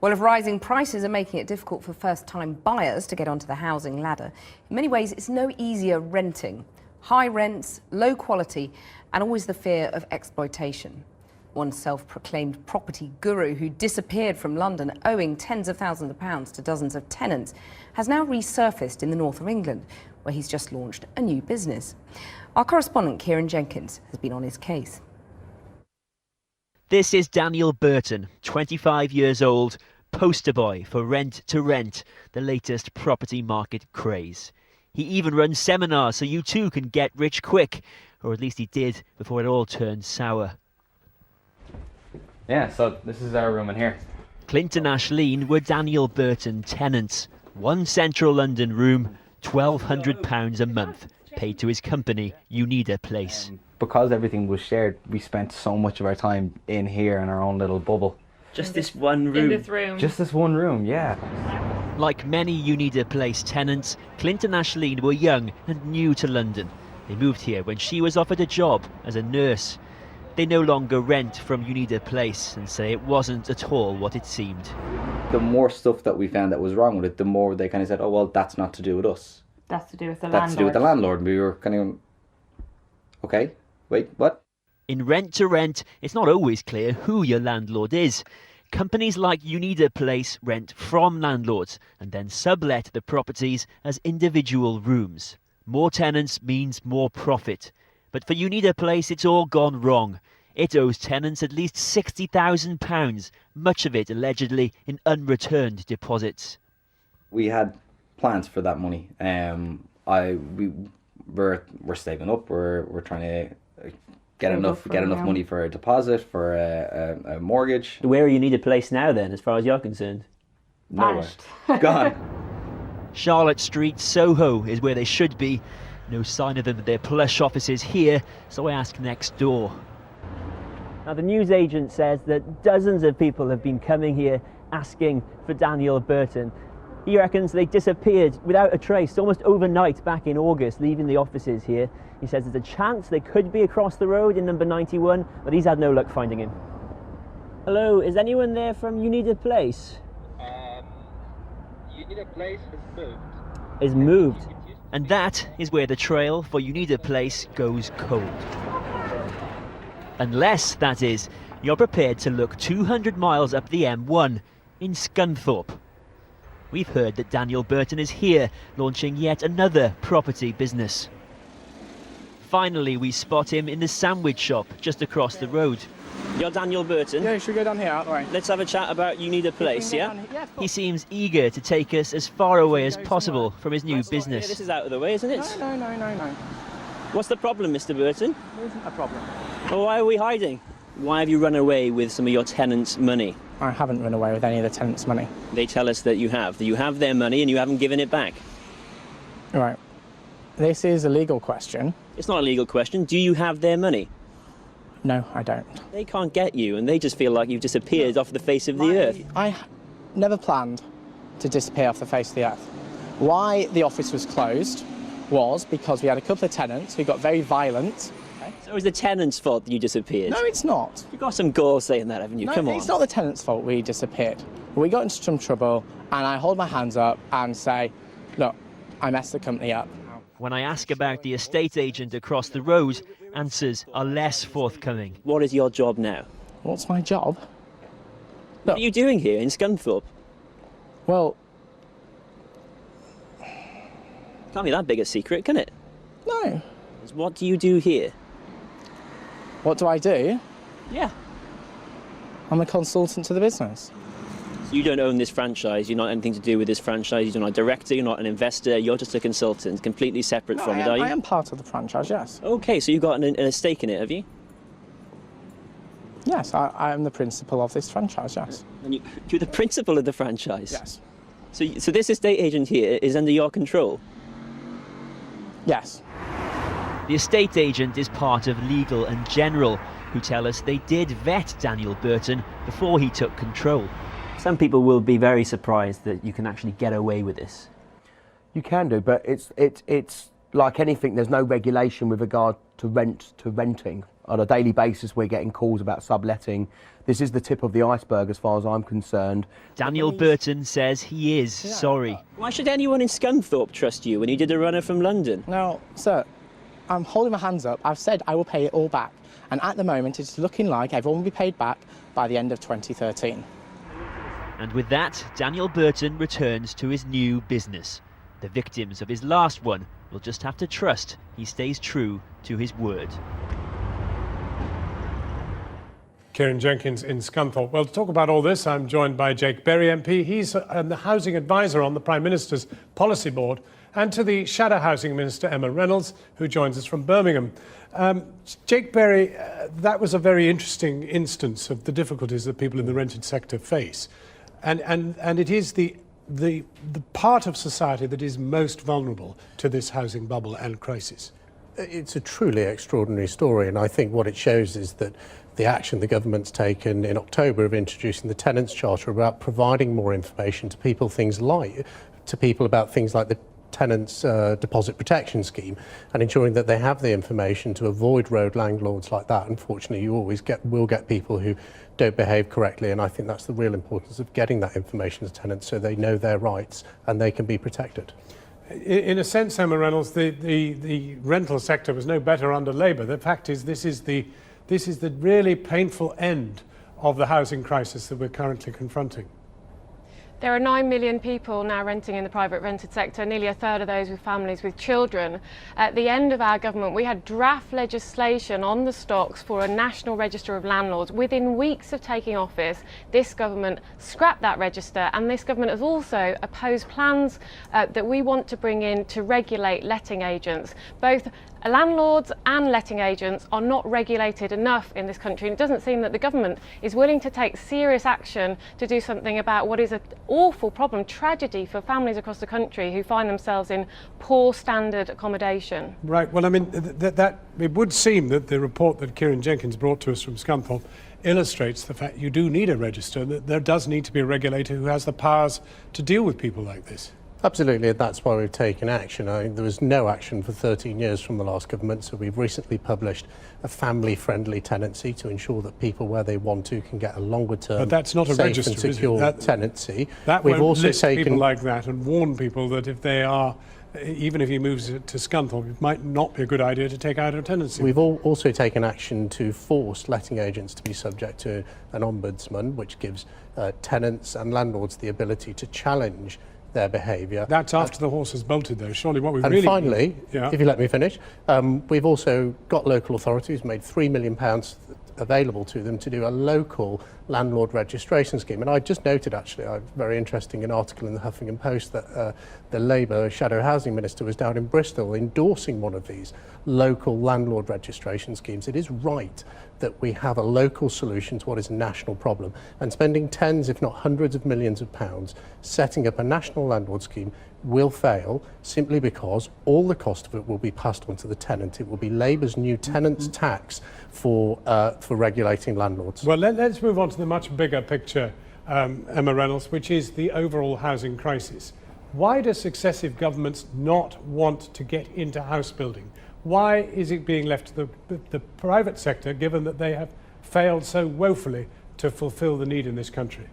Well, if rising prices are making it difficult for first-time buyers to get onto the housing ladder, in many ways it's no easier renting. High rents, low quality, and always the fear of exploitation. One self-proclaimed property guru who disappeared from London owing tens of thousands of pounds to dozens of tenants has now resurfaced in the north of England, where he's just launched a new business. Our correspondent Kieran Jenkins has been on his case. This is Daniel Burton, 25 years old, poster boy for Rent to Rent, the latest property market craze. He even runs seminars so you too can get rich quick, or at least he did before it all turned sour. Yeah, so this is our room in here. Clint and Ashleen were Daniel Burton tenants. One central London room, £1,200 a month, paid to his company, You Need a Place. Because everything was shared, we spent so much of our time in here in our own little bubble. Just this one room? In this room. Just this one room, yeah. Like many You Need a Place tenants, Clint and Ashleen were young and new to London. They moved here when she was offered a job as a nurse. They no longer rent from You Need a Place and say it wasn't at all what it seemed. The more stuff that we found that was wrong with it, the more they kind of said, oh, well, that's not to do with us. That's to do with the landlord. That's to do with the landlord. And we were kind of, okay, wait, what? In Rent to Rent, it's not always clear who your landlord is. Companies like You Need a Place rent from landlords and then sublet the properties as individual rooms. More tenants means more profit. But for You Need a Place, it's all gone wrong. It owes tenants at least £60,000, much of it allegedly in unreturned deposits. We had plans for that money. We're saving up. We're trying to get enough money for a deposit, for a mortgage. Where are You Need a Place now then, as far as you're concerned? Nowhere. Gone. Charlotte Street, Soho, is where they should be. No sign of them at their plush offices here, so I ask next door. Now the newsagent says that dozens of people have been coming here asking for Daniel Burton. He reckons they disappeared without a trace almost overnight back in August, leaving the offices here. He says there's a chance they could be across the road in number 91, but he's had no luck finding him. Hello, is anyone there from You Need a Place? You Need a Place is moved. Is moved. And that is where the trail for You Need a Place goes cold. Unless, that is, you're prepared to look 200 miles up the M1 in Scunthorpe. We've heard that Daniel Burton is here, launching yet another property business. Finally, we spot him in the sandwich shop just across the road. You're Daniel Burton? Yeah, should we go down here, out the way? Let's have a chat about You Need a Place, yeah? Yeah, He seems eager to take us as far away as possible from his new business. Yeah, this is out of the way, isn't it? No. What's the problem, Mr. Burton? There isn't a problem. Well, why are we hiding? Why have you run away with some of your tenants' money? I haven't run away with any of the tenants' money. They tell us that you have their money and you haven't given it back. Right. This is a legal question. It's not a legal question. Do you have their money? No, I don't. They can't get you and they just feel like you've disappeared off the face of the earth. I never planned to disappear off the face of the earth. Why the office was closed was because we had a couple of tenants who got very violent. So it was the tenants' fault that you disappeared? No, it's not. You've got some gall saying that, haven't you? No, Come on. It's not the tenants' fault we disappeared. We got into some trouble and I hold my hands up and say, look, I messed the company up. When I ask about the estate agent across the road, answers are less forthcoming. What is your job now? What's my job? What are you doing here in Scunthorpe? Well... Can't be that big a secret, can it? No. What do you do here? What do I do? Yeah. I'm a consultant to the business. So you don't own this franchise, you're not anything to do with this franchise, you're not a director, you're not an investor, you're just a consultant, completely separate from it, are you? I am part of the franchise, yes. Okay, so you've got a stake in it, have you? Yes, I am the principal of this franchise, yes. And you're the principal of the franchise? Yes. So this estate agent here is under your control? Yes. The estate agent is part of Legal and General, who tell us they did vet Daniel Burton before he took control. Some people will be very surprised that you can actually get away with this. You can do, but it's like anything, there's no regulation with regard to renting. On a daily basis, we're getting calls about subletting. This is the tip of the iceberg as far as I'm concerned. Daniel Burton says he is sorry. Why should anyone in Scunthorpe trust you when you did a runner from London? Now, sir, I'm holding my hands up. I've said I will pay it all back. And at the moment, it's looking like everyone will be paid back by the end of 2013. And with that, Daniel Burton returns to his new business. The victims of his last one will just have to trust he stays true to his word. Kieran Jenkins in Scunthorpe. Well, to talk about all this, I'm joined by Jake Berry MP. He's the housing advisor on the Prime Minister's Policy Board, and to the Shadow Housing Minister, Emma Reynolds, who joins us from Birmingham. Jake Berry, that was a very interesting instance of the difficulties that people in the rented sector face. And it is the part of society that is most vulnerable to this housing bubble and crisis. It's a truly extraordinary story, and I think what it shows is that the action the government's taken in October of introducing the Tenants Charter about providing more information to people, about things like the Tenants Deposit Protection Scheme, and ensuring that they have the information to avoid road landlords like that. Unfortunately, you always will get people who don't behave correctly, and I think that's the real importance of getting that information to tenants so they know their rights and they can be protected. In a sense, Emma Reynolds, the rental sector was no better under Labour. The fact is, this is the really painful end of the housing crisis that we're currently confronting. There are 9 million people now renting in the private rented sector, nearly a third of those with families with children. At the end of our government, we had draft legislation on the stocks for a national register of landlords. Within weeks of taking office, this government scrapped that register, and this government has also opposed plans that we want to bring in to regulate letting agents. Both landlords and letting agents are not regulated enough in this country, and it doesn't seem that the government is willing to take serious action to do something about what is an awful problem, tragedy for families across the country who find themselves in poor standard accommodation. Right, well, I mean, it would seem that the report that Kieran Jenkins brought to us from Scunthorpe illustrates the fact you do need a register, that there does need to be a regulator who has the powers to deal with people like this. Absolutely, and that's why we've taken action. There was no action for 13 years from the last government, so we've recently published a family-friendly tenancy to ensure that people, where they want to, can get a longer-term, but that's not a safe register, and secure tenancy. That we've also list people like that and warn people that if they are, even if he moves to Scunthorpe, it might not be a good idea to take out a tenancy. We've also taken action to force letting agents to be subject to an ombudsman, which gives tenants and landlords the ability to challenge their behaviour. That's after the horse has bolted, though. Surely what we and really... And finally, if you let me finish, we've also got local authorities, made £3 million available to them to do a local landlord registration scheme. And I just noted, actually, very interesting, an article in the Huffington Post that the Labour Shadow Housing Minister was down in Bristol endorsing one of these local landlord registration schemes. It is right that we have a local solution to what is a national problem, and spending tens, if not hundreds of millions of pounds setting up a national landlord scheme will fail simply because all the cost of it will be passed on to the tenant. It will be Labour's new tenants tax for regulating landlords. Well, let's move on to the much bigger picture, Emma Reynolds, which is the overall housing crisis. Why do successive governments not want to get into house building? Why is it being left to the private sector, given that they have failed so woefully to fulfil the need in this country?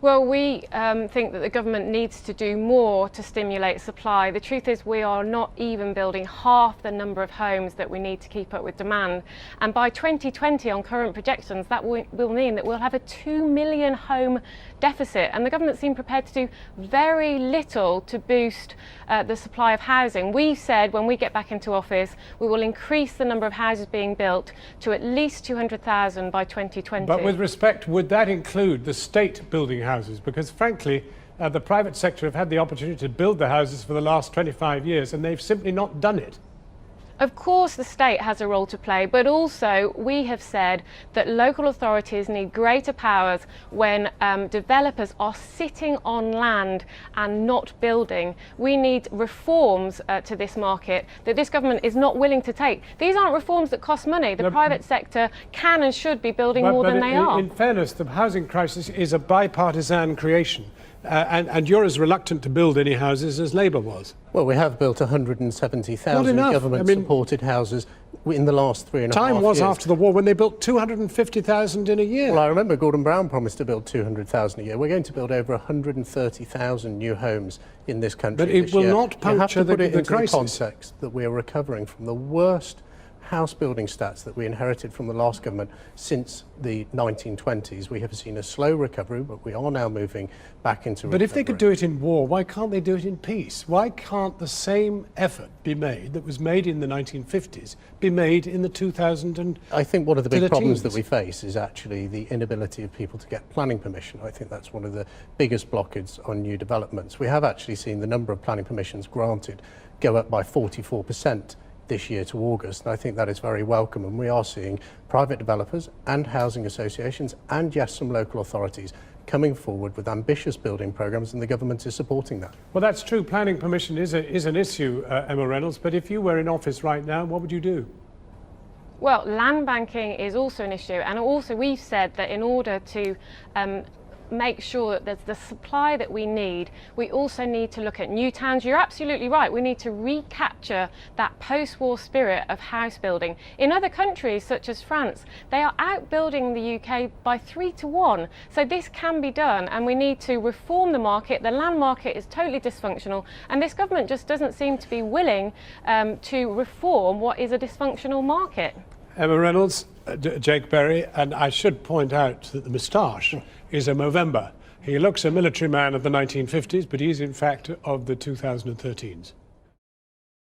Well, we think that the government needs to do more to stimulate supply. The truth is we are not even building half the number of homes that we need to keep up with demand. And by 2020, on current projections, that will mean that we'll have a 2 million home deficit. And the government seem prepared to do very little to boost the supply of housing. We said when we get back into office, we will increase the number of houses being built to at least 200,000 by 2020. But with respect, would that include the state building houses? Because frankly, the private sector have had the opportunity to build the houses for the last 25 years and they've simply not done it. Of course the state has a role to play, but also we have said that local authorities need greater powers when developers are sitting on land and not building. We need reforms to this market that this government is not willing to take. These aren't reforms that cost money. The private sector can and should be building more than they are. In fairness, the housing crisis is a bipartisan creation. and you're as reluctant to build any houses as Labour was. Well, we have built 170,000 government-supported houses in the last 3.5 years. Time was after the war when they built 250,000 in a year. Well, I remember Gordon Brown promised to build 200,000 a year. We're going to build over 130,000 new homes in this country But it this will year. not puncture the crisis. The context that we are recovering from the worst house building stats that we inherited from the last government since the 1920s. We have seen a slow recovery, but we are now moving back into recovery. But if they could do it in war, why can't they do it in peace? Why can't the same effort be made that was made in the 1950s be made in the 2000s and I think one of the big problems teens? that we face is actually the inability of people to get planning permission. I think that's one of the biggest blockades on new developments. We have actually seen the number of planning permissions granted go up by 44% this year to August, and I think that is very welcome, and we are seeing private developers and housing associations and yes, some local authorities coming forward with ambitious building programmes, and the government is supporting that. Well, that's true. Planning permission is an issue, Emma Reynolds, but if you were in office right now, what would you do? Well, land banking is also an issue, and also we've said that in order to make sure that there's the supply that we need, we also need to look at new towns. You're absolutely right, we need to recapture that post-war spirit of house building. In other countries such as France, they are outbuilding the UK by 3 to 1. So this can be done, and we need to reform the market. The land market is totally dysfunctional, and this government just doesn't seem to be willing to reform what is a dysfunctional market. Emma Reynolds, Jake Berry, and I should point out that the moustache is a Movember. He looks a military man of the 1950s, but he's in fact of the 2013s.